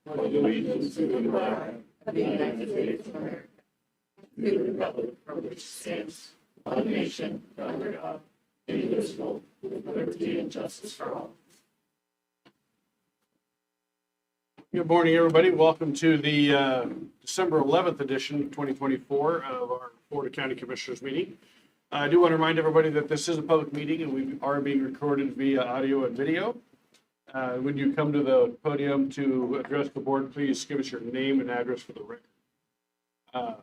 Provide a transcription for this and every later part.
allegiance to the flag of the United States of America, to the republic for which it stands, one nation, under God, indivisible, with liberty and justice for all. Good morning, everybody. Welcome to the December 11th edition, 2024 of our Florida County Commissioners meeting. I do want to remind everybody that this is a public meeting and we are being recorded via audio and video. When you come to the podium to address the board, please give us your name and address for the record. We are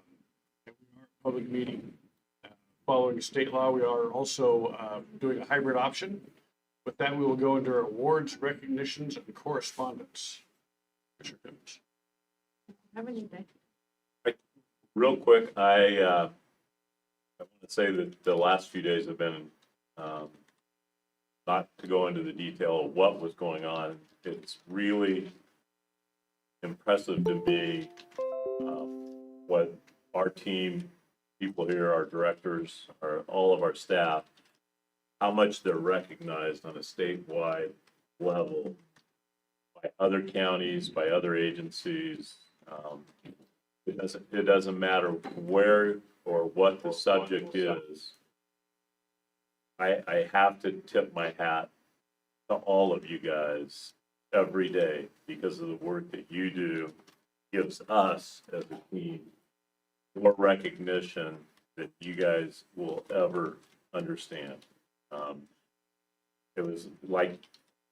a public meeting. Following state law, we are also doing a hybrid option. With that, we will go into our awards, recognitions, and correspondence. How many days? Real quick, I want to say that the last few days have been, not to go into the detail of what was going on, it's really impressive to me what our team, people here, our directors, all of our staff, how much they're recognized on a statewide level by other counties, by other agencies. It doesn't matter where or what the subject is. I have to tip my hat to all of you guys every day because of the work that you do gives us as a team more recognition that you guys will ever understand. It was like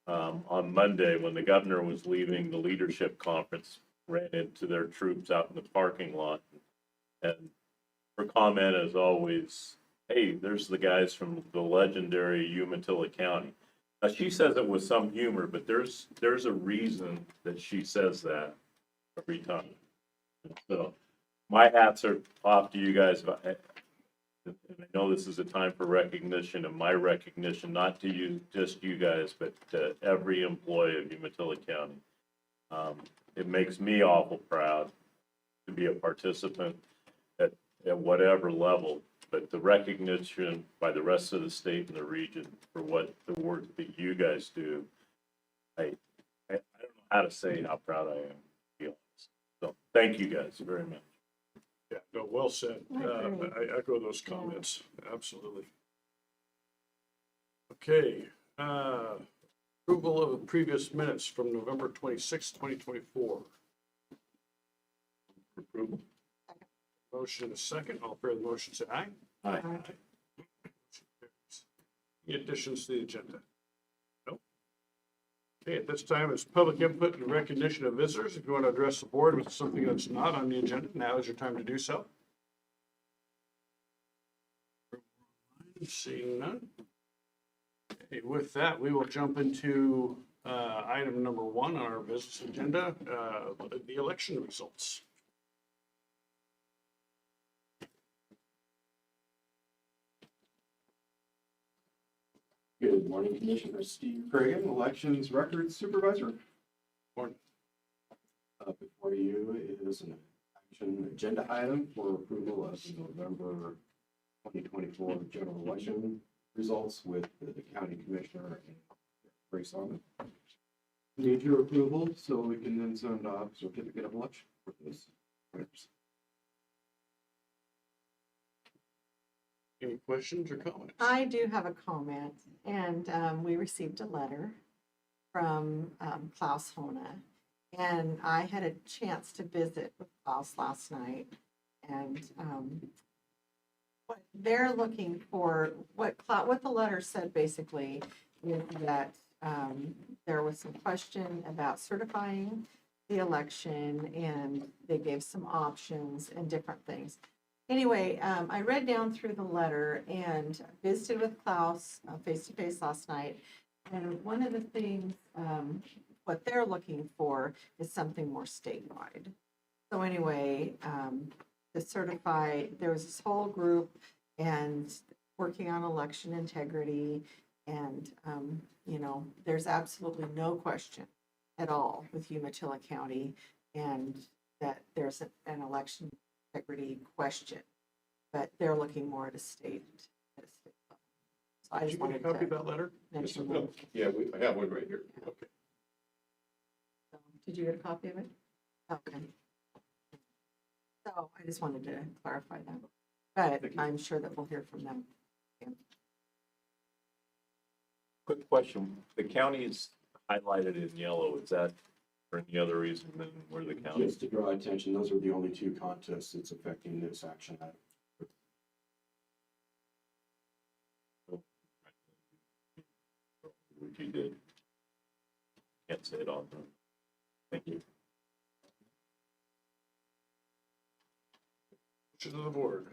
on Monday when the governor was leaving the leadership conference, ran into their troops out in the parking lot, and her comment is always, hey, there's the guys from the legendary Umatilla County. Now, she says it with some humor, but there's a reason that she says that every time. So my hats are off to you guys. And I know this is a time for recognition, and my recognition, not to you, just you guys, but to every employee of Umatilla County. It makes me awful proud to be a participant at whatever level, but the recognition by the rest of the state and the region for what the work that you guys do, I don't know how to say how proud I am, to be honest. So thank you guys very much. Yeah, no, well said. I echo those comments. Absolutely. Okay. Approval of the previous minutes from November 26, 2024. Approval. Motion and a second. All fair the motion, say aye. Aye. Any additions to the agenda? No. Okay, at this time is public input and recognition of visitors. If you want to address the board with something that's not on the agenda, now is your time to do so. Seeing none. Okay, with that, we will jump into item number 1 on our business agenda, the election results. Good morning, Commissioner Steve Cragen, Elections Records Supervisor. Morning. Before you is an action agenda item for approval of the November 2024 general election results with the county commissioner and race on it. Need your approval so we can then send off certificate of election for those winners. Any questions or comments? I do have a comment, and we received a letter from Klaus Hona, and I had a chance to visit with Klaus last night, and what they're looking for, what the letter said basically is that there was some question about certifying the election, and they gave some options and different things. Anyway, I read down through the letter and visited with Klaus face-to-face last night. And one of the things, what they're looking for is something more statewide. So anyway, to certify, there was this whole group and working on election integrity. And, you know, there's absolutely no question at all with Umatilla County and that there's an election integrity question, but they're looking more at a state level. So I Did just you get a wanted copy of to that letter? mention that. Yeah, I have one right here. Okay. So, Did you get a copy of it? Okay. So I just wanted to clarify that, but I'm sure that we'll hear from them. Quick question, the county is highlighted in yellow, is that for any other reason than where the county? Just to draw attention, those are the only two contests that's affecting this action item. Which you did. Can't say it on them. Thank you. Wishes of the board.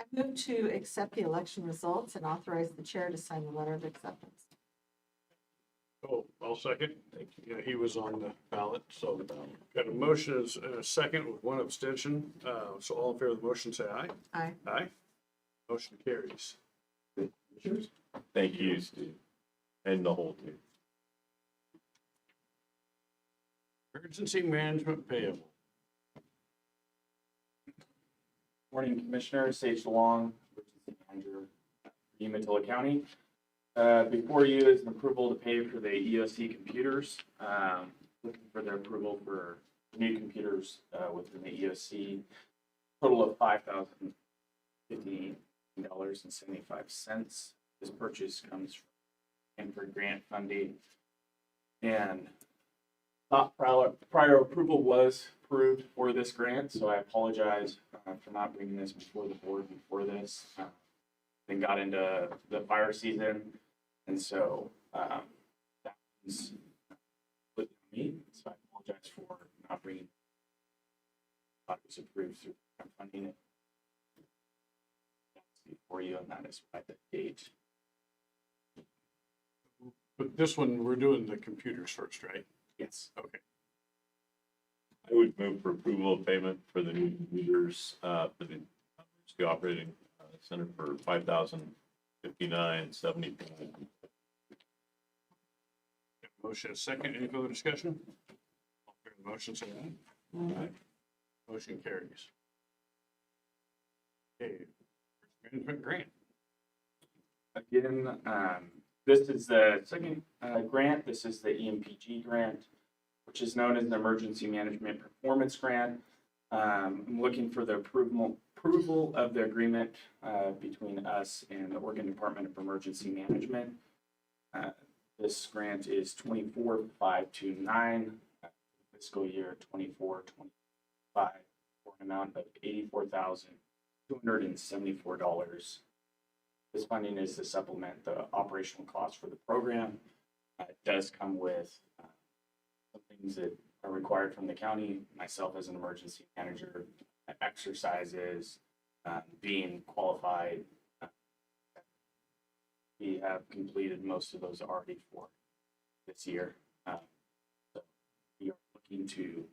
I move to accept the election results and authorize the chair to sign the letter of acceptance. Oh, I'll second. Thank you. Yeah, he was on the ballot, so got a motion and a second with one abstention. So all in favor of the motion, say aye. Aye. Aye. Motion carries. Cheers. Thank you, Steve, and the whole team. Emergency management payable. Morning, Commissioner, Sage DeLong, Emergency Manager for Umatilla County. Before you is an approval to pay for the EOC computers. Looking for their approval for new computers within the EOC. Total of $5,058.75. This purchase comes from Hanford grant funding. And prior approval was approved for this grant, so I apologize for not bringing this before the board before this. Then got into the fire season, and so that was put on me, so I apologize for not bringing. Thought it was approved through grant funding. That's before you, and that is by the date. But this one, we're doing the computers first, right? Yes. Okay. I would move for approval of payment for the new computers, for the emergency operating center for $5,059.75. Motion is second. Any further discussion? All in favor of the motion, say aye. Aye. Motion carries. Okay. Management grant. Again, this is the second grant. This is the EMPG grant, which is known as the Emergency Management Performance Grant. I'm looking for the approval of the agreement between us and the Oregon Department of Emergency Management. This grant is 24529 fiscal year 24-25 for an amount of $84,274. This funding is to supplement the operational costs for the program. It does come with some things that are required from the county, myself as an emergency manager, exercises, being qualified. We have completed most of those already for this year. So we are looking to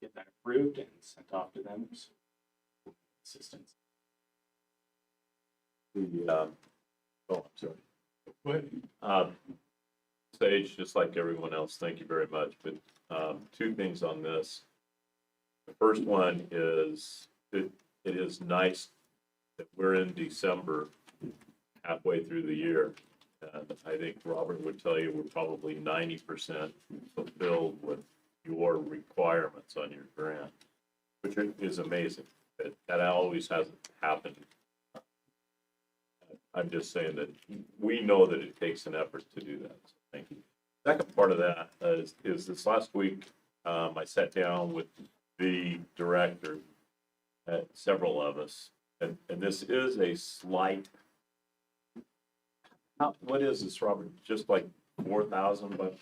get that approved and sent off to them. So, assistance. I'm sorry. Go ahead. Sage, just like everyone else, thank you very much. But two things on this. The first one is it is nice that we're in December, halfway through the year. And I think Robert would tell you we're probably 90% fulfilled with your requirements on your grant, which is amazing. That always hasn't happened. I'm just saying that we know that it takes an effort to do that. So thank you. Second part of that is this last week, I sat down with the director, several of us, and this is a slight. What is this, Robert? Just like $4,000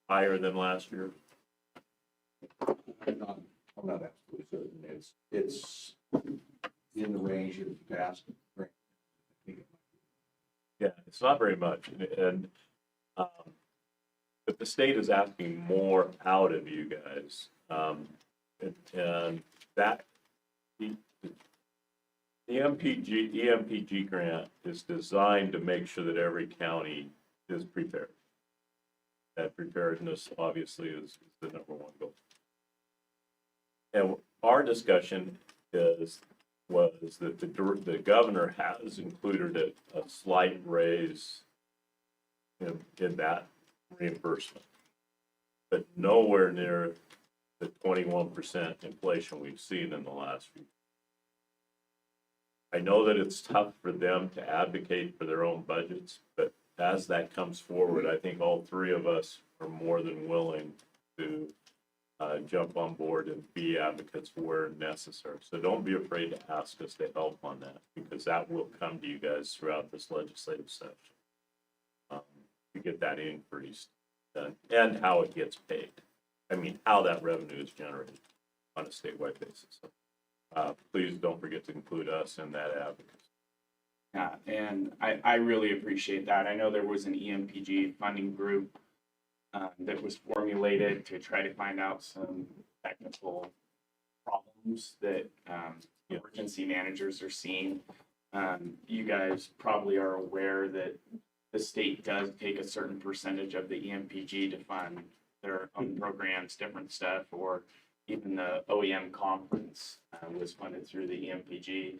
higher than last year? I'm not absolutely certain. It's in the range of past. Yeah, it's not very much, but the state is asking more out of you guys, and that the EMPG grant is designed to make sure that every county is prepared. That preparedness obviously is the number one goal. And our discussion was that the governor has included a slight raise in that reimbursement. but nowhere near the 21% inflation we've seen in the last few. I know that it's tough for them to advocate for their own budgets, but as that comes forward, I think all three of us are more than willing to jump on board and be advocates where necessary. So don't be afraid to ask us to help on that, because that will come to you guys throughout this legislative session to get that increase done and how it gets paid. I mean, how that revenue is generated on a statewide basis. So, please don't forget to include us in that advocacy. Yeah, and I really appreciate that. I know there was an EMPG funding group that was formulated to try to find out some technical problems that emergency managers are seeing. You guys probably are aware that the state does take a certain percentage of the EMPG to fund their own programs, different stuff, or even the OEM conference was funded through the EMPG.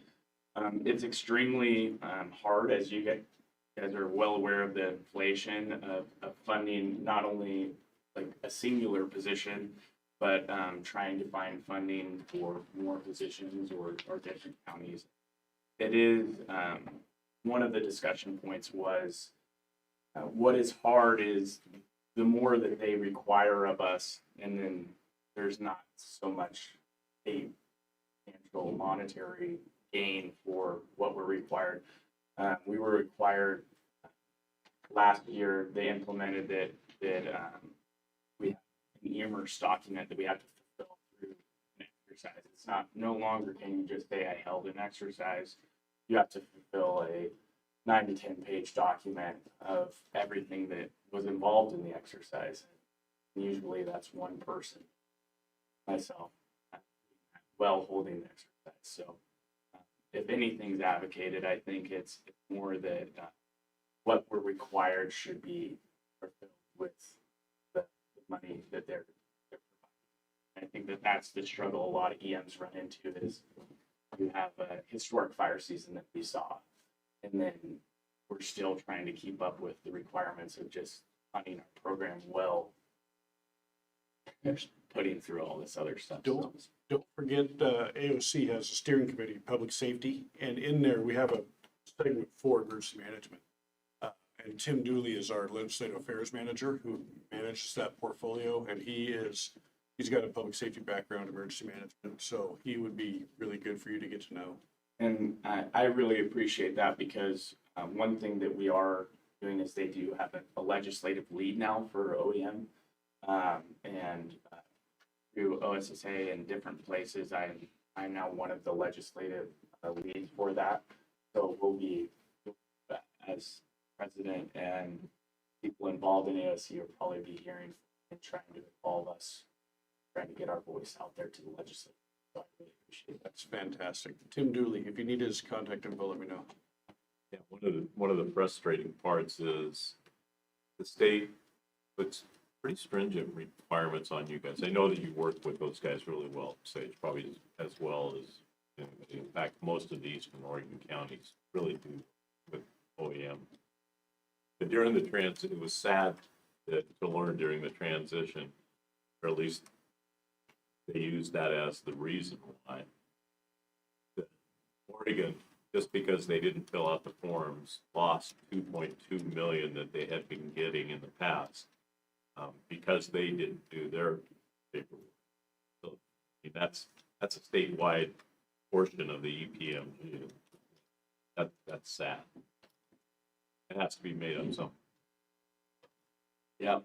It's extremely hard, as you guys are well aware of the inflation of funding, not only like a singular position, but trying to find funding for more positions or different counties. It is, one of the discussion points was, what is hard is the more that they require of us, and then there's not so much a financial monetary gain for what we're required. We were required last year, they implemented that we have an EMERS document that we have to fulfill through an exercise. It's no longer can you just say I held an exercise. You have to fulfill a 9 to 10 page document of everything that was involved in the exercise. And usually that's one person, myself, well holding the exercise. So if anything's advocated, I think it's more that what we're required should be fulfilled with the money that they're providing. I think that's the struggle a lot of EMs run into is you have a historic fire season that we saw, and then we're still trying to keep up with the requirements of just funding our program well, putting through all this other stuff. Don't forget, AOC has a steering committee, public safety, and in there we have a segment for emergency management. And Tim Dooley is our legislative affairs manager who manages that portfolio, and he's got a public safety background, emergency management, so he would be really good for you to get to know. And I really appreciate that because one thing that we are doing is they do have a legislative lead now for OEM. And through OSSA and different places, I'm now one of the legislative leads for that. So we'll be, as president and people involved in AOC will probably be hearing and trying to involve us, trying to get our voice out there to the legislature. So I really appreciate that. That's fantastic. Tim Dooley, if you need his contact info, let me know. Yeah, one of the frustrating parts is the state puts pretty stringent requirements on you guys. I know that you work with those guys really well, Sage, probably as well as, in fact, most of the Eastern Oregon counties really do with OEM. But during the it was sad to learn during the transition, or at least they used that as the reason why Oregon, just because they didn't fill out the forms, lost 2.2 million that they had been getting in the past because they didn't do their paperwork. So I mean, that's a statewide portion of the EPMG. That's sad. It has to be made up somehow. Yeah.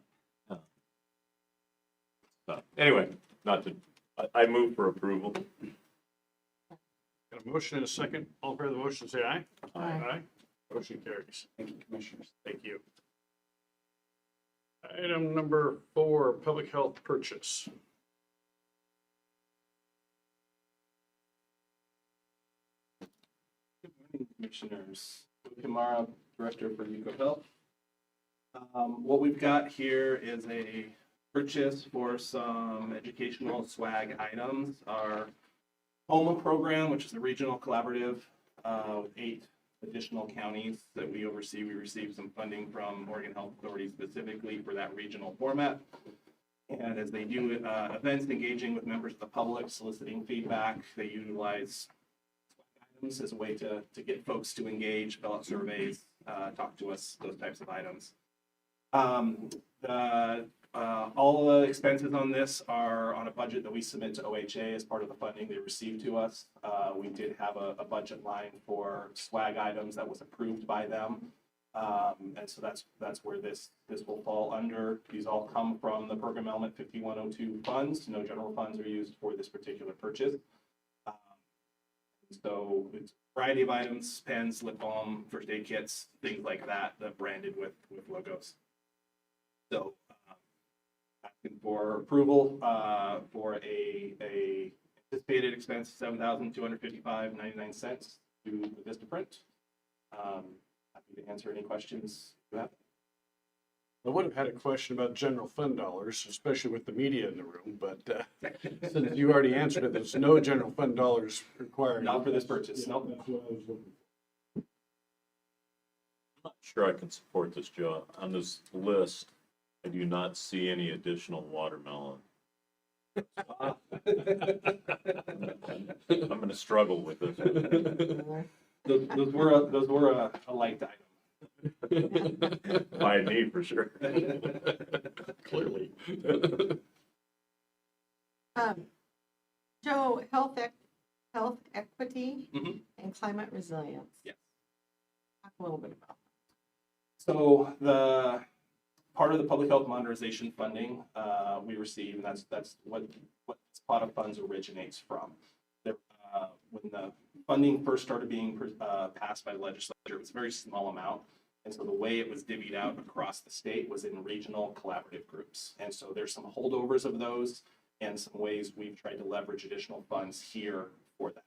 Anyway, I move for approval. Got a motion and a second. All in favor of the motion, say aye. Aye. Motion carries. Thank you, commissioners. Thank you. Item number 4, public health purchase. Good morning, Commissioners. Kamara, Director for Eco Health. What we've got here is a purchase for some educational swag items. Our HOMA program, which is a regional collaborative with 8 additional counties that we oversee. We received some funding from Oregon Health Authority specifically for that regional format. And as they do events engaging with members of the public, soliciting feedback, they utilize items as a way to get folks to engage, fill out surveys, talk to us, those types of items. All the expenses on this are on a budget that we submit to OHA as part of the funding they receive to us. We did have a budget line for swag items that was approved by them. And so that's where this will fall under. These all come from the program element 5102 funds. No general funds are used for this particular purchase. So it's a variety of items, pens, lip balm, first aid kits, things like that, branded with logos. So asking for approval for a anticipated expense of $7,255.99 to the Vistaprint. Happy to answer any questions you have. I would have had a question about general fund dollars, especially with the media in the room, but since you already answered it, there's no general fund dollars required. Not for this purchase, Yeah, nope. that's what I was looking for. I'm not sure I can support this, Joe. On this list, I do not see any additional watermelon. I'm gonna struggle with this. Those were a liked item. By me, for sure. Clearly. Joe, health equity Mhm. and climate resilience. Yes. Talk a little bit about that. So the part of the public health modernization funding we receive, and that's what this pot of funds originates from. There, when the funding first started being passed by the legislature, it was a very small amount. And so the way it was divvied out across the state was in regional collaborative groups. And so there's some holdovers of those and some ways we've tried to leverage additional funds here for that.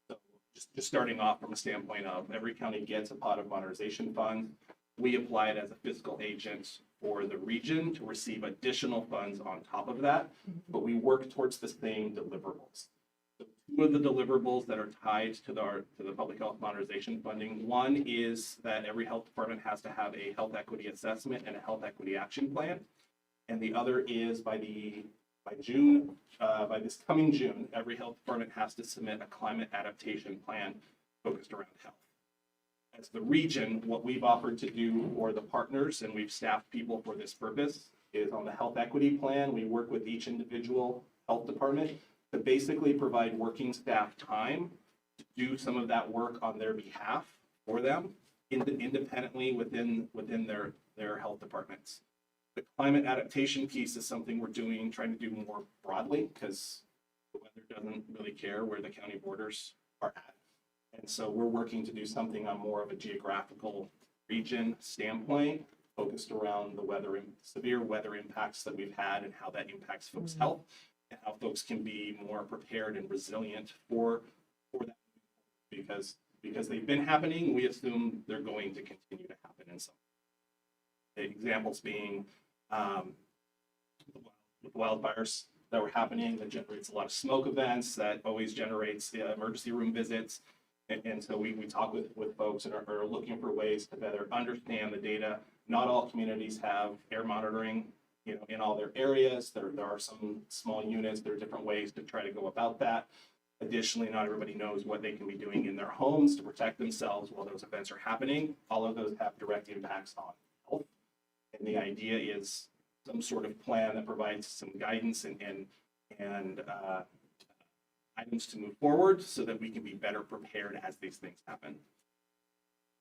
So just starting off from a standpoint of every county gets a pot of modernization fund. We apply it as a fiscal agent for the region to receive additional funds on top of that, but we work towards the same deliverables. So two of the deliverables that are tied to the public health modernization funding, one is that every health department has to have a health equity assessment and a health equity action plan. And the other is by this coming June, every health department has to submit a climate adaptation plan focused around health. As the region, what we've offered to do for the partners, and we've staffed people for this purpose, is on the health equity plan, we work with each individual health department to basically provide working staff time to do some of that work on their behalf for them independently within their health departments. The climate adaptation piece is something we're doing, trying to do more broadly, because the weather doesn't really care where the county borders are at. And so we're working to do something on more of a geographical region standpoint, focused around the severe weather impacts that we've had and how that impacts folks' health, and how folks can be more prepared and resilient for that. Because they've been happening, we assume they're going to continue to happen in some. Examples being with wildfires that were happening, that generates a lot of smoke events, that always generates emergency room visits. And so we talk with folks and are looking for ways to better understand the data. Not all communities have air monitoring, in all their areas. There are some small units. There are different ways to try to go about that. Additionally, not everybody knows what they can be doing in their homes to protect themselves while those events are happening. All of those have direct impacts on health. And the idea is some sort of plan that provides some guidance and items to move forward so that we can be better prepared as these things happen.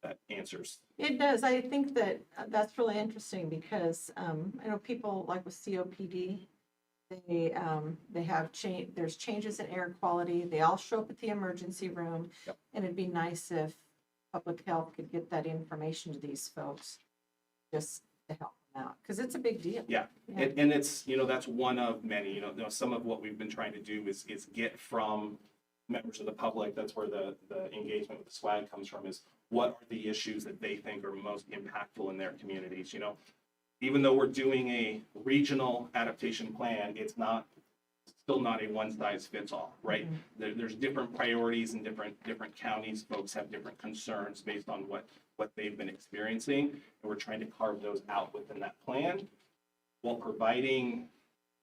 That answers. It does. I think that that's really interesting because I know people like with COPD, they have there's changes in air quality. They all show up at the emergency room. Yep. And it'd be nice if public health could get that information to these folks just to help them out because it's a big deal. Yeah. And it's, that's one of many, some of what we've been trying to do is get from members of the public. That's where the engagement with the swag comes from, is what are the issues that they think are most impactful in their communities. Even though we're doing a regional adaptation plan, it's still not a one size fits all, right? Mm-hmm. There's different priorities in different counties. Folks have different concerns based on what they've been experiencing. And we're trying to carve those out within that plan while providing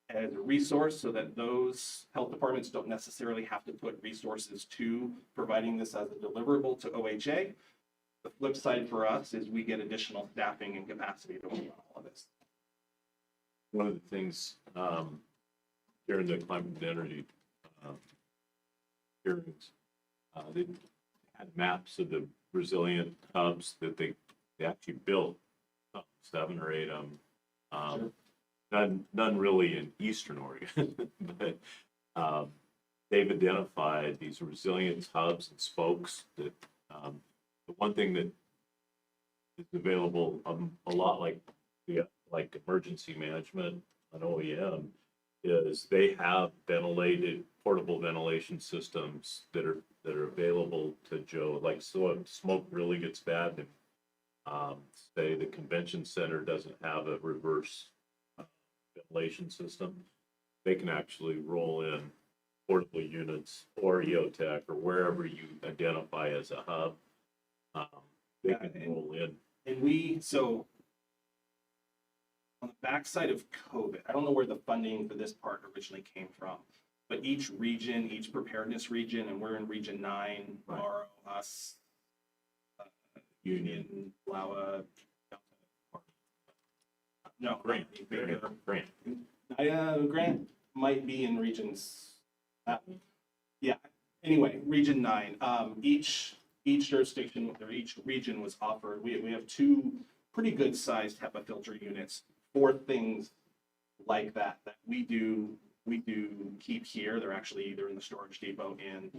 as a resource so that those health departments don't necessarily have to put resources to providing this as a deliverable to OHA. The flip side for us is we get additional staffing and capacity to work on all of this. One of the things during the climate and energy hearings, they had maps of the resilient hubs that they actually built, 7 or 8 of them. None really in Eastern Oregon, but they've identified these resilience hubs and spokes that the one thing that is available a lot like emergency management on OEM is they have portable ventilation systems that are available to Joe. Like, so if smoke really gets bad, and say the convention center doesn't have a reverse ventilation system, they can actually roll in portable units or EOTech or wherever you identify as a hub. They can roll in. And so on the backside of COVID, I don't know where the funding for this part originally came from, but each region, each preparedness region, and we're in Region 9, Right. Morrow, us, Union, Lawa, no, Grant. Grant might be in regions. Yeah, anyway, Region 9, each jurisdiction or each region was offered, we have 2 pretty good sized HEPA filter units for things like that we do keep here. They're actually either in the storage depot in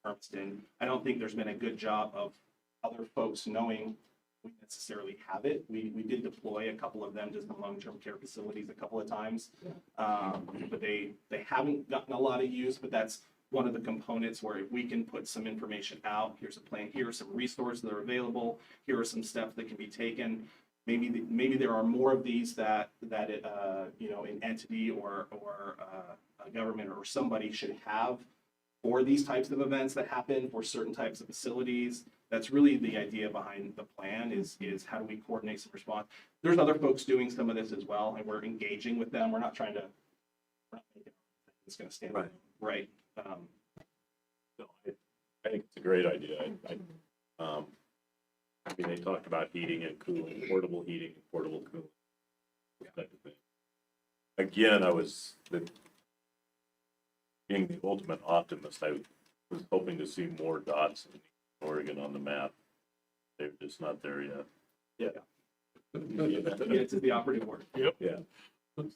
Hermiston. I don't think there's been a good job of other folks knowing we necessarily have it. We did deploy a couple of them to some long-term care facilities a couple of times, but they haven't gotten a lot of use. But that's one of the components where if we can put some information out, here's a plan, here are some resources that are available, here are some steps that can be taken. Maybe there are more of these that an entity or a government or somebody should have for these types of events that happen for certain types of facilities. That's really the idea behind the plan is how do we coordinate some response. There's other folks doing some of this as well, and we're engaging with them. We're not trying to, it's going to stand right. So I think it's a great idea. I mean, they talked about heating and cooling, portable heating and portable cooling, that type of thing. Again, being the ultimate optimist, I was hoping to see more dots in Oregon on the map. They're just not there yet. Yeah, it's the operative word. Yep. Yeah.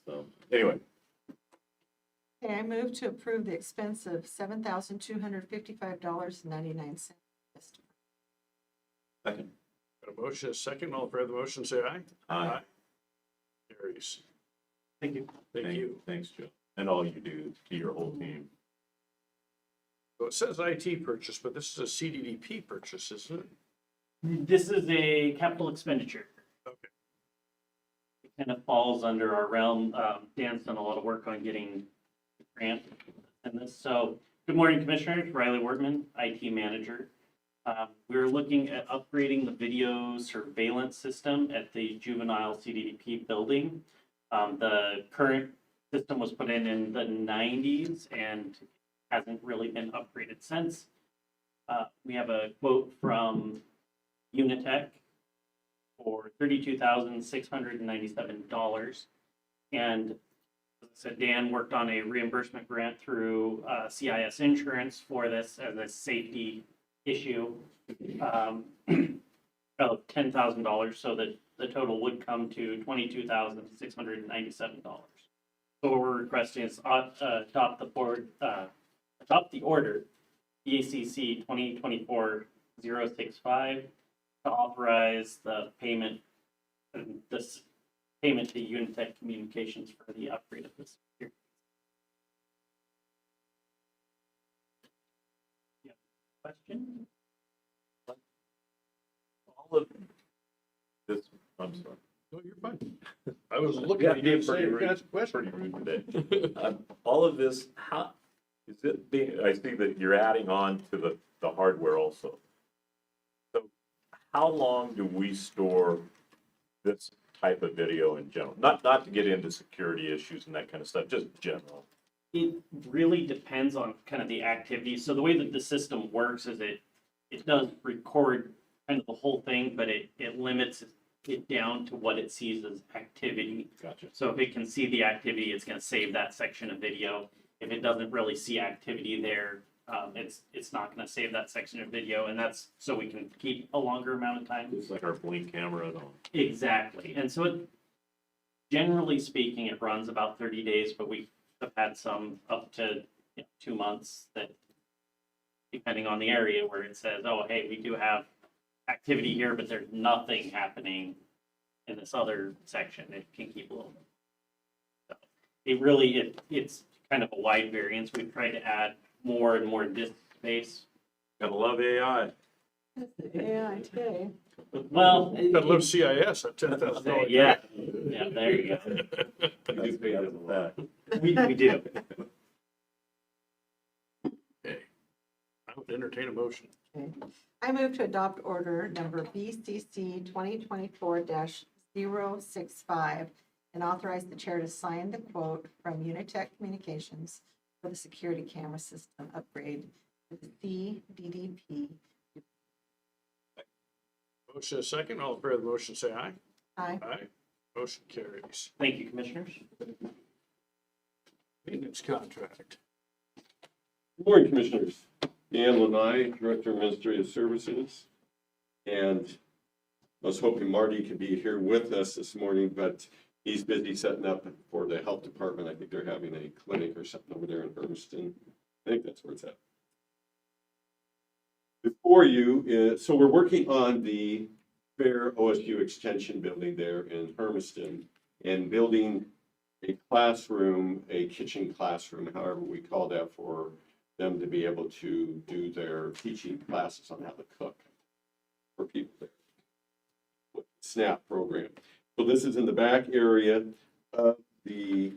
So, anyway, Okay, I move to approve the expense of $7,255.99. second. Got a motion, a second. All in favor of the motion, say aye. Aye. Carries. Thank you. Thank you. Thanks, Joe. And all you do to your whole team. So it says IT purchase, but this is a CDDP purchase, isn't it? This is a capital expenditure. Okay. It kind of falls under our realm. Dan's done a lot of work on getting the grant in this. So, good morning, Commissioners. Riley Wortman, IT Manager. We're looking at upgrading the video surveillance system at the juvenile CDDP building. The current system was put in the 90s and hasn't really been upgraded since. We have a quote from Unitech for $32,697. And as I said, Dan worked on a reimbursement grant through CIS insurance for this as a safety issue of $10,000. So that the total would come to $22,697. So what we're requesting is adopt the order BACC 2024-065 to authorize the payment to Unitech Communications for the upgrade of this. Question? All of this, I'm sorry. No, you're fine. I was looking at you to say, you asked a question. Pretty rude today. All of this, how is it being, I see that you're adding on to the hardware also. So how long do we store this type of video in general? Not to get into security issues and that kind of stuff, just general. It really depends on kind of the activity. So the way that the system works is it does record kind of the whole thing, but it limits it down to what it sees as activity. Gotcha. So if it can see the activity, it's going to save that section of video. If it doesn't really see activity there, it's not going to save that section of video, and that's so we can keep a longer amount of time. It's like our blink camera and all. Exactly, and so generally speaking, it runs about 30 days, but we have had some up to 2 months that, depending on the area, where it says, oh, hey, we do have activity here, but there's nothing happening in this other section. It can keep a little. So it really, it's kind of a wide variance. We've tried to add more and more disk space. Gotta love AI. AI today. Well, Gotta love CIS at $10,000. yeah, there you go. We do pay them that. We do. Okay. I would entertain a motion. Okay. I move to adopt order number BCC 2024-065 and authorize the chair to sign the quote from Unitech Communications for the security camera system upgrade to the CDDP. Motion is second. All in favor of the motion, say aye. Aye. Aye. Motion carries. Thank you, commissioners. Maintenance contract. Good morning, Commissioners. Dan Lanai, Director of Administrative Services. And I was hoping Marty could be here with us this morning, but he's busy setting up for the health department. I think they're having a clinic or something over there in Hermiston. I think that's where it's at. Before you, so we're working on the Fair OSU Extension building there in Hermiston and building a classroom, a kitchen classroom, however we call that, for them to be able to do their teaching classes on how to cook for people there. With the SNAP program. So this is in the back area of the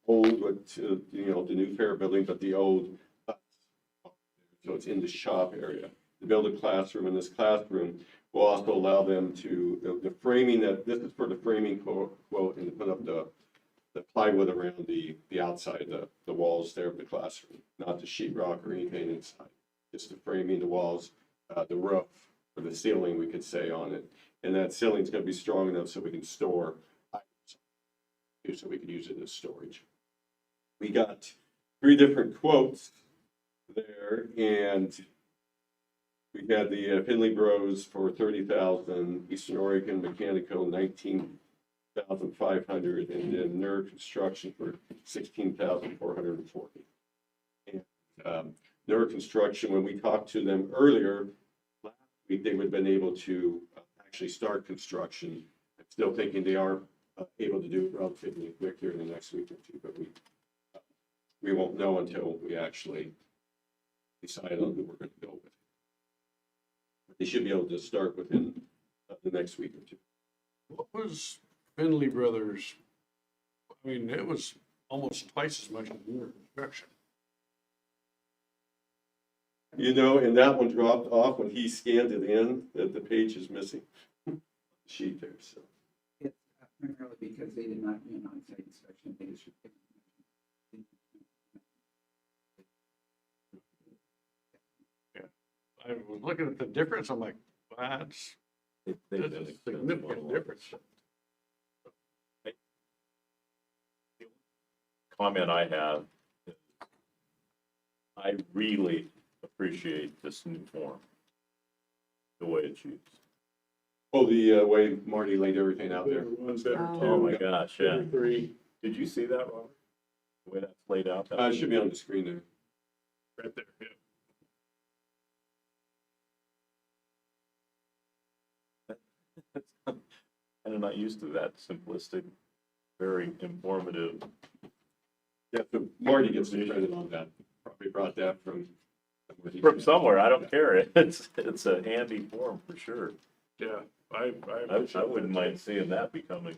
old, the new Fair building, but the old. So it's in the shop area. To build a classroom, and this classroom will also allow them to, the framing that, this is for the framing quote, and to put up the plywood around the outside, the walls there of the classroom, not the sheetrock or anything inside, just the framing, the walls, the roof, or the ceiling, we could say, on it. And that ceiling's gonna be strong enough so we can store items, so we can use it as storage. We got 3 different quotes there, and we had the Finley Bros for $30,000, Eastern Oregon Mechanical $19,500, and then NER Construction for $16,440. And NER Construction, when we talked to them earlier last week, they would have been able to actually start construction. I'm still thinking they are able to do it relatively quick here in the next week or two, but we won't know until we actually decide on who we're going to go with. They should be able to start within the next week or two. What was Finley Brothers? I mean, it was almost twice as much as your construction. And that one dropped off when he scanned it in, that the page is missing. Sheet there, so. It's primarily because they did not do an on-site inspection. They just I was looking at the difference. I'm like, that's a significant difference. Comment I have, is I really appreciate this new form, the way it's used. Oh, the way Marty laid everything out there. One's better Oh. too. Oh my gosh, yeah. 3 Did you see that, Robert? The way that's laid out? It should be on the screen there. right there. Yeah. I'm not used to that simplistic, very informative. Yeah, so Marty gets the credit on that. Probably brought that from. From somewhere, I don't care. It's a handy form for sure. Yeah, I wouldn't mind seeing that becoming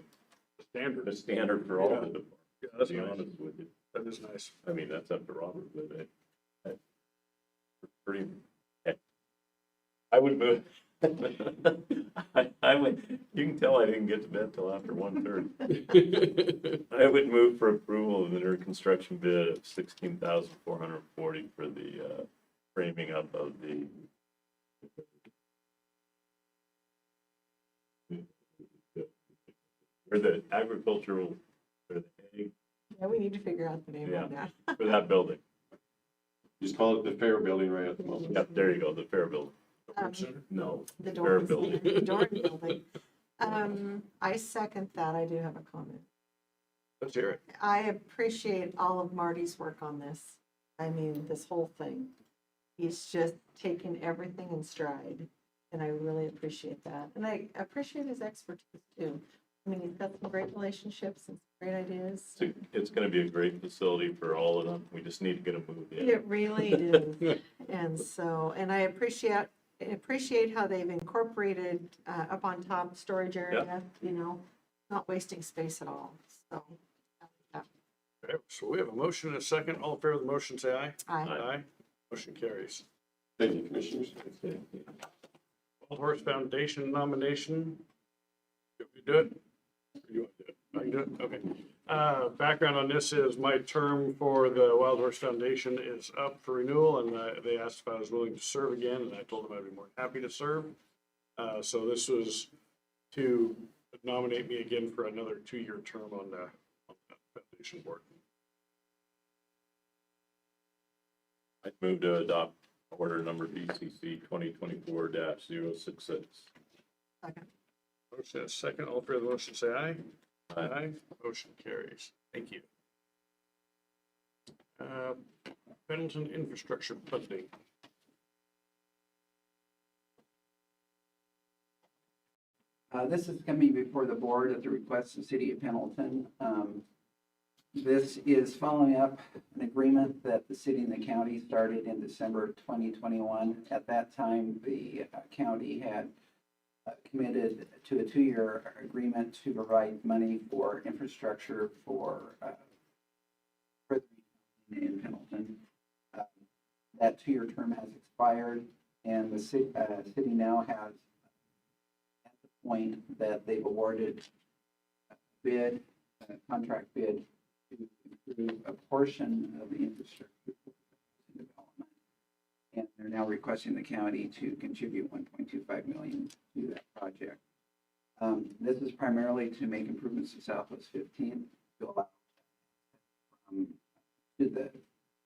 standard. a standard for all Yeah. of the departments, Yeah, to that's be nice. honest with you. That is nice. I mean, that's up to Robert, but pretty, I would move, I would, you can tell I didn't get to bed till after 1:30. I would move for approval of the under construction bid of $16,440 for the framing up of the or the agricultural, or the egg, Yeah, we need to figure out the name of that. for that building. Just call it the Fair Building right at the moment. Yep, there you go, the fair building. No, The Fair Dorn building. building. I second that. I do have a comment. Let's hear it. I appreciate all of Marty's work on this. I mean, this whole thing. He's just taken everything in stride, and I really appreciate that. And I appreciate his expertise too. I mean, he's got some great relationships and some great ideas. It's gonna be a great facility for all of them. We just need to get them moved in. It really is. And so, and I appreciate how they've incorporated up on top storage area, you know, not wasting space at all. So, Okay, so we have a motion and a second. All in favor of the motion, say aye. I, Motion carries. Thank you, Commissioners. Wildhorse Foundation nomination. You do it? Or you want to do it? I can do it? Okay. Background on this is my term for the Wildhorse Foundation is up for renewal, and they asked if I was willing to serve again, and I told them I'd be more than happy to serve. So this was to nominate me again for another 2-year term on the foundation board. I move to adopt order number BCC 2024-066. second. Motion is second. All in favor of the motion, say aye. Aye. Motion carries. Thank you. Pendleton infrastructure funding. This is coming before the board at the request of the city of Pendleton. This is following up an agreement that the city and the county started in December of 2021. At that time, the county had committed to a 2-year agreement to provide money for infrastructure for in Pendleton. That 2-year term has expired, and the city now has at the point that they've awarded a bid, a contract bid to improve a portion of the infrastructure development. And they're now requesting the county to contribute $1.25 million to that project. This is primarily to make improvements to Southwest 15 to allow to the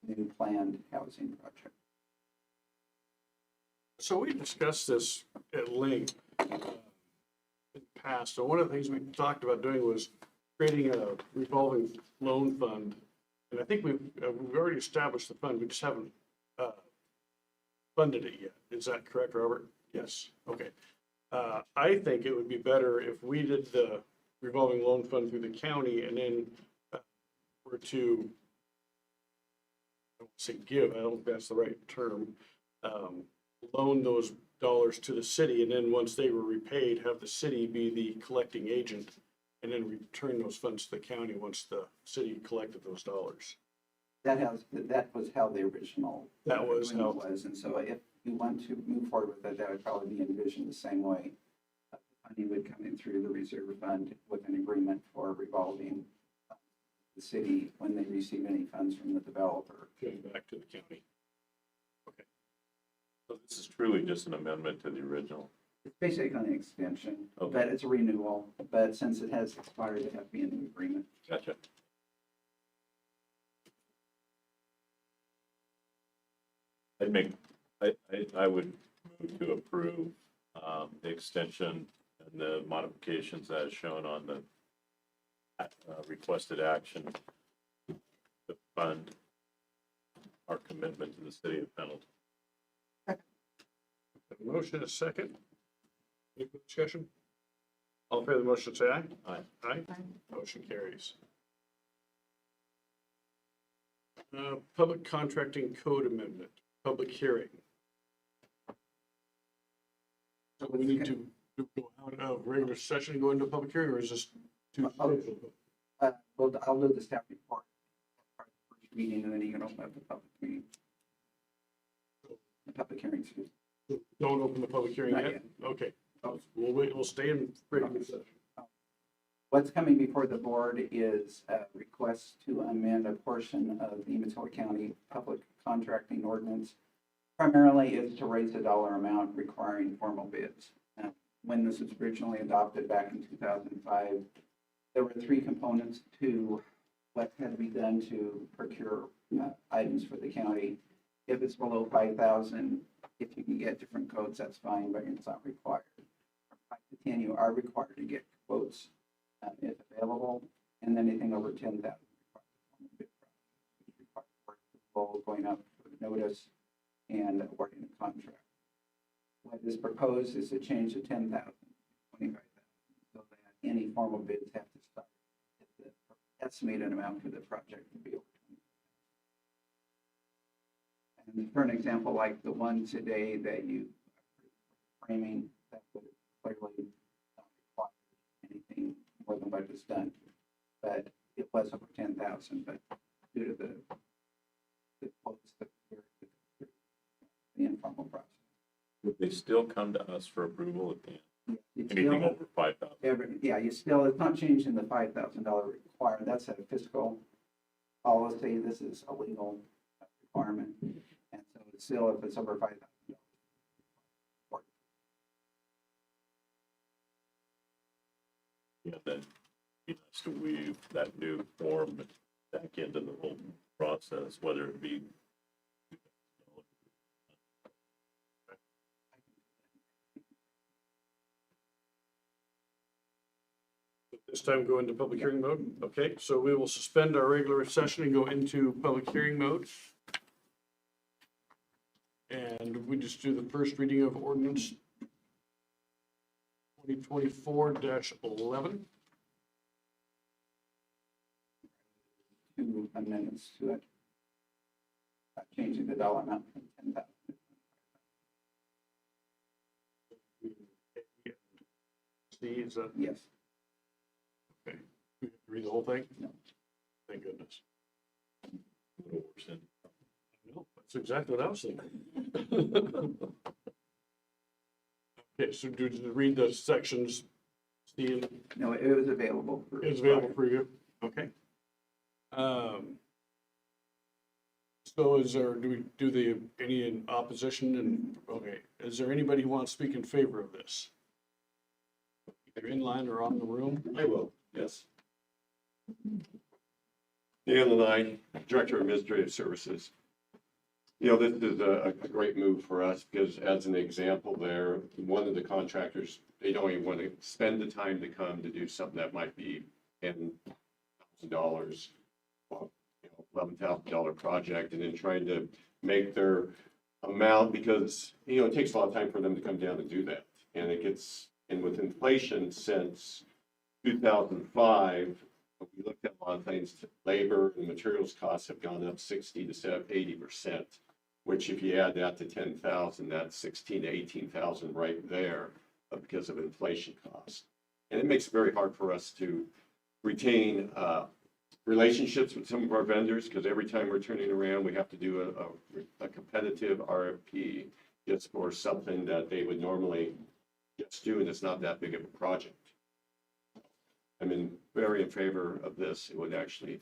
new planned housing project. So we discussed this at length in the past. So one of the things we talked about doing was creating a revolving loan fund. And I think we've already established the fund. We just haven't funded it yet. Is that correct, Robert? Yes. Okay. I think it would be better if we did the revolving loan fund through the county and then were to, I don't say give, I don't think that's the right term, loan those dollars to the city, and then once they were repaid, have the city be the collecting agent, and then return those funds to the county once the city collected those dollars. That was how the original That was agreement how- was, and so if you want to move forward with that, that would probably be envisioned the same way. Money would come in through the reserve fund with an agreement for revolving the city when they receive any funds from the developer. Going back to the county. Okay. So this is truly just an amendment to the original. It's basically an extension, Okay. but it's a renewal, but since it has expired, it has to be a new agreement. Gotcha. I would move to approve the extension and the modifications as shown on the requested action to fund our commitment to the city of Pendleton. Motion is second. Any further discussion? All in favor of the motion, say aye. Aye. Aye. Motion carries. Public contracting code amendment, public hearing. So we need to go out of regular session and go into public hearing, or is this too? Well, I'll do the staff report as part of the first meeting, and then you can open up the public meeting. The public hearings. Don't open the public hearing Not yet? yet. Okay, we'll stay in regular session. What's coming before the board is a request to amend a portion of the Umatilla County Public Contracting Ordinance. Primarily is to raise the dollar amount requiring formal bids. When this was originally adopted back in 2005, there were three components to what had to be done to procure items for the county. If it's below 5,000, if you can get different quotes, that's fine, but it's not required. From 5 to 10, you are required to get quotes if available, and then anything over 10,000 requires a formal bid process, which requires approval, going up for the notice and awarding the contract. What is proposed is to change the 10,000 to 25,000, so that any formal bids have to start at the estimated amount for the project to be over 20,000. And for an example, like the one today that you framing, that would clearly not require anything more than what was done. But it was over 10,000, but due to the quotes that were the informal process. Would they still come to us for approval at the end? It's Anything still- over 5,000? Yeah, you still, it's not changing the $5,000 requirement. That's a fiscal policy. This is a legal requirement. And so it's still, if it's over $5,000. Yeah, then he has to weave that new form back into the whole process, whether it be. This time go into public hearing mode. Okay, so we will suspend our regular session and go into public hearing mode. And we just do the first reading of ordinance 2024-11. Two amendments to it. Changing the dollar amount from 10,000. See, is that, Yes. read the whole thing? No. Thank goodness. Percent. No, that's exactly what I was thinking. Okay, so do you read the sections, Steve? No, it was available. It's available for you, okay. So is there, do we do any in opposition and, okay, is there anybody who wants to speak in favor of this? Either in line or on the room? I will, yes. Dan and I, Director of Administrative Services. You know, this is a great move for us because as an example there, one of the contractors, they don't even want to spend the time to come to do something that might be $10,000, well, $11,000 project, and then trying to make their amount because, it takes a lot of time for them to come down and do that. And it gets, and with inflation since 2005, we looked at a lot of things, labor and materials costs have gone up 60 to 80%, which if you add that to 10,000, that's 16 to 18,000 right there because of inflation costs. And it makes it very hard for us to retain relationships with some of our vendors because every time we're turning around, we have to do a competitive RFP just for something that they would normally just do, and it's not that big of a project. I'm very in favor of this. It would actually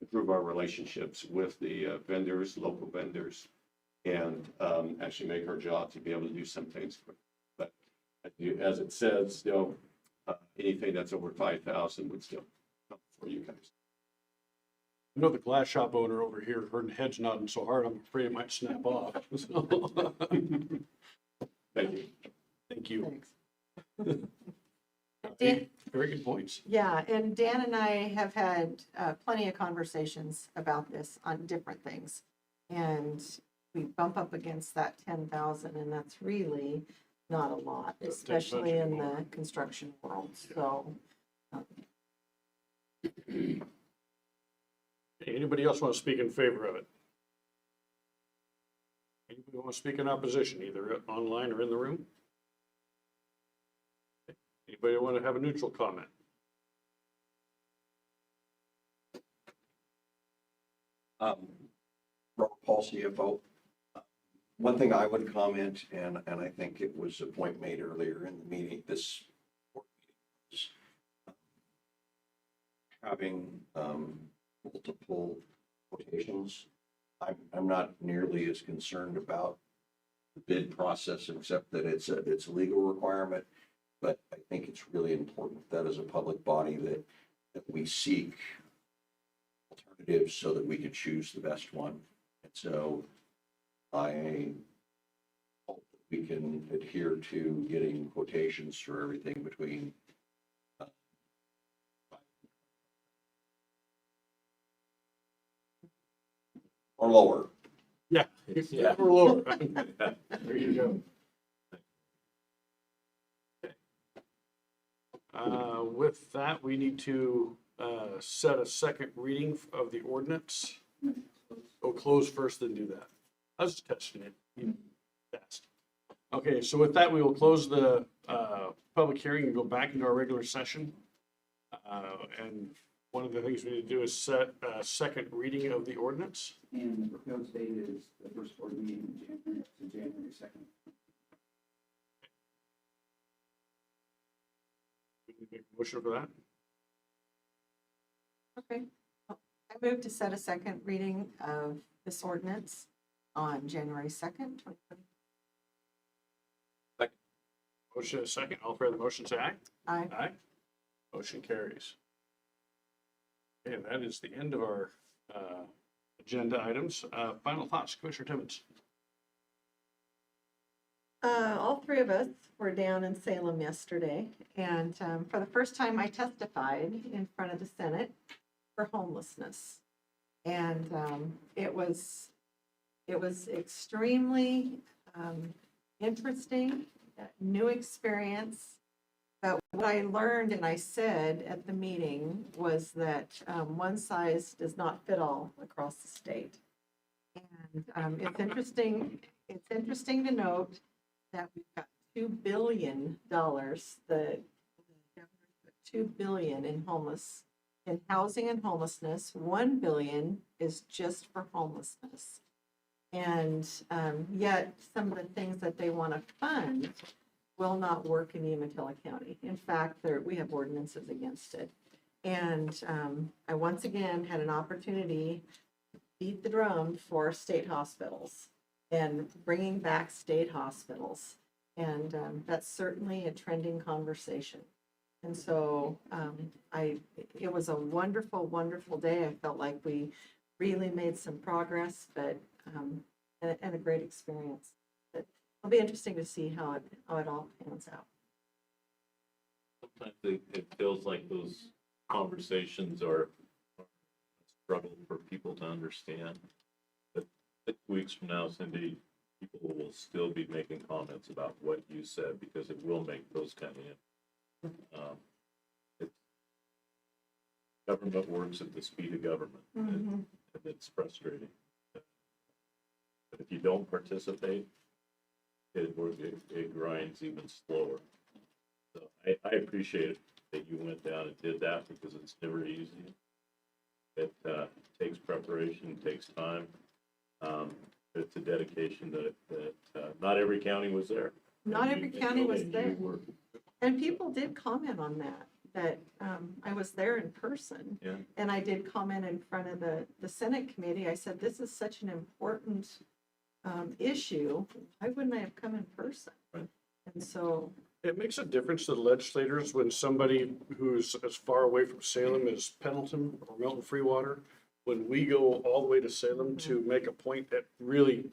improve our relationships with the vendors, local vendors, and actually make our job to be able to do some things. But as it says, still, anything that's over 5,000 would still come for you guys. I know the glass shop owner over here, her head's nodding so hard, I'm afraid it might snap off. Thank you. Thank you. Thanks. Dan, Very good points. yeah, and Dan and I have had plenty of conversations about this on different things. And we bump up against that 10,000 and that's really not a lot, Doesn't take especially much in anymore. the construction world, so. Anybody else want to speak in favor of it? Anybody want to speak in opposition, either online or in the room? Anybody want to have a neutral comment? Robert Paul, CFO. One thing I would comment, and I think it was a point made earlier in the meeting, this board meeting, is having multiple quotations. I'm not nearly as concerned about the bid process, except that it's a legal requirement. But I think it's really important that as a public body that we seek alternatives so that we can choose the best one. And so I hope that we can adhere to getting quotations for everything between or lower. Yeah. Yeah. Or lower. There you go. With that, we need to set a second reading of the ordinance. Oh, close first, then do that. I was just testing it. You fast. Okay, so with that, we will close the public hearing and go back into our regular session. And one of the things we need to do is set a second reading of the ordinance. And the proposed date is the first board meeting in January 2nd. We can make a motion for that. Okay. I move to set a second reading of this ordinance on January 2nd, 2020. Motion is second. All fair the motion, say aye. Aye. Aye. Motion carries. And that is the end of our agenda items. Final thoughts, Commissioner Timmons. All three of us were down in Salem yesterday, and for the first time, I testified in front of the Senate for homelessness. And it was extremely interesting, new experience. But what I learned and I said at the meeting was that one size does not fit all across the state. And it's interesting to note that we've got $2 billion, the governor put $2 billion in housing and homelessness. $1 billion is just for homelessness. And yet some of the things that they want to fund will not work in Umatilla County. In fact, we have ordinances against it. And I once again had an opportunity to beat the drum for state hospitals and bringing back state hospitals. And that's certainly a trending conversation. And so it was a wonderful, wonderful day. I felt like we really made some progress, but and a great experience. But it'll be interesting to see how it all pans out. Sometimes it feels like those conversations are a struggle for people to understand. But 6 weeks from now, Cindy, people will still be making comments about what you said because it will make those kind of government works at the speed of government, and it's frustrating. But if you don't participate, it grinds even slower. So I appreciate it that you went down and did that because it's never easy. It takes preparation, takes time. It's a dedication that not every county was there. Not every county was And there. you were. And people did comment on that I was there in person. Yeah. And I did comment in front of the Senate committee. I said, this is such an important issue. Why wouldn't I have come in person? Right. And so, It makes a difference to the legislators when somebody who's as far away from Salem as Pendleton or Milton Freewater, when we go all the way to Salem to make a point that really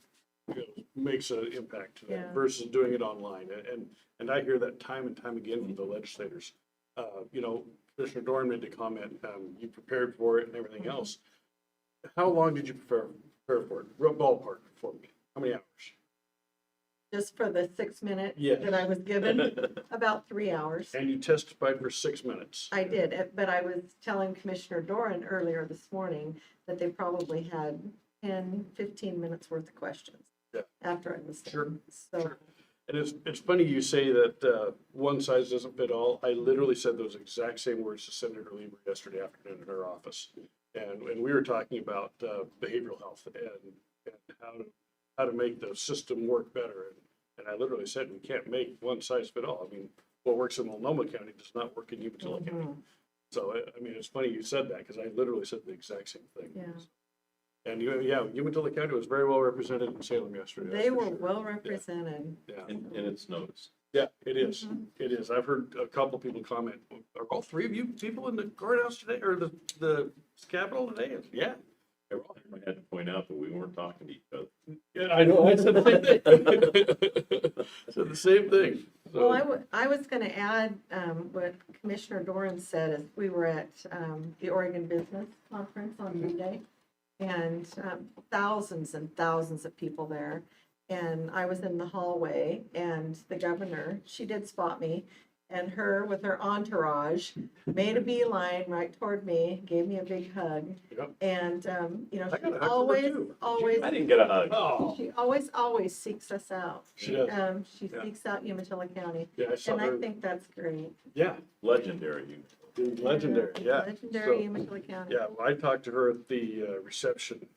makes an impact to them Yeah. versus doing it online. And I hear that time and time again from the legislators. Commissioner Doran made the comment, you prepared for it and everything else. How long did you prepare for it? Real ballpark for me. How many hours? just for the 6 minutes Yes. that I was given, about 3 hours. And you testified for 6 minutes. I did, but I was telling Commissioner Doran earlier this morning that they probably had 10, 15 minutes worth of questions. Yeah. After I was Sure, done. So, sure. And it's funny you say that one size doesn't fit all. I literally said those exact same words to Senator Lieber yesterday afternoon in her office. And we were talking about behavioral health and how to make the system work better. And I literally said, we can't make one size fit all. I mean, what works in Multnomah County does not work in Umatilla County. So, I mean, it's funny you said that, because I literally said the exact same thing. Yeah. And Umatilla County was very well represented in Salem yesterday. that's They for were sure. well represented. Yeah, And it's noticed. yeah, it is. It is. I've heard a couple people comment, are all three of you people in the courthouse today, or the Capitol today? And yeah. I had to point out that we weren't talking to each other. Yeah, I know. I said the same thing. I said the same thing. Well, So, I was going to add what Commissioner Doran said as we were at the Oregon Business Conference on Monday, and thousands and thousands of people there. And I was in the hallway, and the governor, she did spot me, and her with her entourage made a beeline right toward me, gave me a big hug. Yep. And, you know, I got a she hug from her always, too. always, I didn't get a hug. oh, she always seeks us out. she does. She Yeah. seeks out Umatilla County, Yeah, I saw and I her. think that's great. Yeah, Legendary. legendary. Yeah. Legendary So, Umatilla County. yeah, well, I talked to her at the reception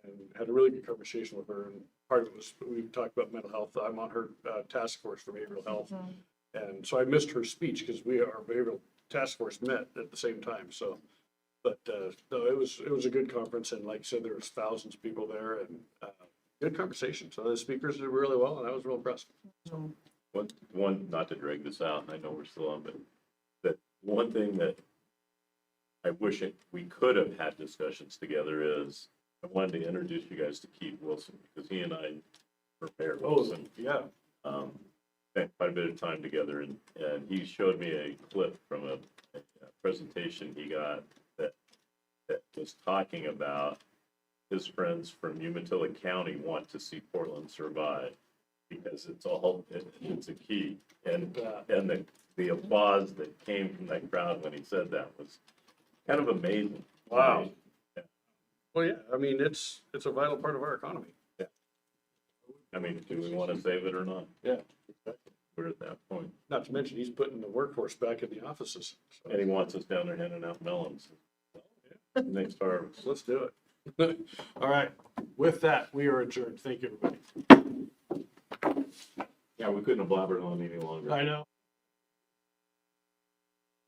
and had a really good conversation with her. And part of it was, we talked about mental health. I'm on her task force for behavioral health. And so I missed her speech because our behavioral task force met at the same time. So, but no, it was a good conference. And like I said, there was thousands of people there, and good conversation. So the speakers did really well, and I was real impressed. One, not to drag this out, I know we're still on, but that one thing that I wish we could have had discussions together is, I wanted to introduce you guys to Keith Wilson, because he and I were Mayor Wilson. Yeah. Spent quite a bit of time together, and he showed me a clip from a presentation he got that was talking about his friends from Umatilla County want to see Portland survive, because it's a key. And the applause that came from that crowd when he said that was kind of amazing. Wow. Well, yeah, I mean, it's a vital part of our economy. Yeah. I mean, do we want to save it or not? Yeah. We're at that point. Not to mention, he's putting the workforce back in the offices. So, And he wants us down there handing out melons. Next harvest. let's do it. All right. With that, we are adjourned. Thank you, everybody. Yeah, we couldn't have blabbered on any longer. I know.